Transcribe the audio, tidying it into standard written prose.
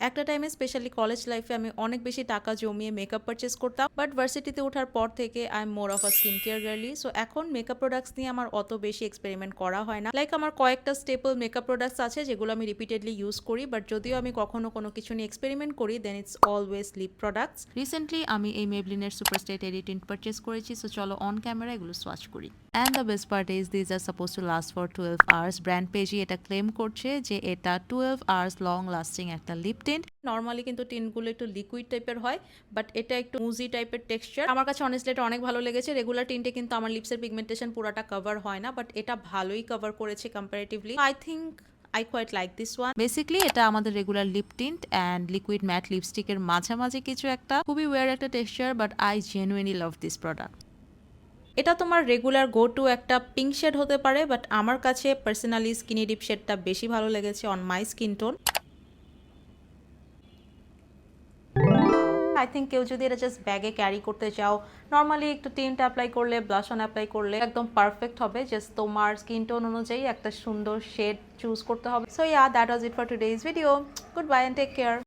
একটা টাইমে specially college লাইফে আমি অনেক বেশি টাকা জমিয়ে মেকআপ পারচেস করতাম, বাট ভার্সিটিতে ওঠার পর থেকে I am more of a skin care গার্লি। So এখন মেকআপ প্রোডাক্টস নিয়ে আমার অত বেশি এক্সপেরিমেন্ট করা হয় না। লাইক আমার কয়েকটা স্টেপল মেকআপ প্রোডাক্টস আছে যেগুলো আমি রিপিটেডলি ইউজ করি, বাট যদিও আমি কখনো কোনো কিছু নিয়ে এক্সপেরিমেন্ট করি then it's always lip products. Recently আমি এই মেবলিনের সুপারস্টার টেরি টিন্ট পারচেস করেছি, সো চলো অন ক্যামেরা এগুলো সোয়াচ করি। And the best part is this are supposed to last for 12 hours. Brand পেজই এটা ক্লেম করছে যে এটা 12 আওয়ার্স লং লাস্টিং একটা লিপ টিন্ট। নর্মালি কিন্তু টিনগুলো একটু লিকুইড টাইপের হয়, বাট এটা একটু মুজি টাইপের টেক্সচার। আমার কাছে অনেস্টলি এটা অনেক ভালো লেগেছে। রেগুলার টিন্টে কিন্তু আমার লিপসের পিগমেন্টেশন পুরাটা কভার হয় না, বাট এটা ভালোই কভার করেছে comparatively. I think I quite like this one. Basically এটা আমাদের regular lip tint and liquid matte লিপস্টিকের মাঝামাঝি কিছু একটা, খুবই ওয়ার একটা texture, but I genuinely love this product. এটা তোমার রেগুলার গো টু একটা পিঙ্ক শেড হতে পারে, বাট আমার কাছে পার্সোনালি স্কিনি ডিপ শেডটা বেশি ভালো লেগেছে on my skin tone. I think কেউ যদি এটা জাস্ট ব্যাগে ক্যারি করতে চাও, নর্মালি একটু টিন্ট অ্যাপ্লাই করলে, ব্লাশ অন অ্যাপ্লাই করলে একদম পারফেক্ট হবে। জাস্ট তোমার স্কিন টোন অনুযায়ী একটা সুন্দর শেড চুজ করতে হবে। So yeah, that was it for today's video. Goodbye and take care.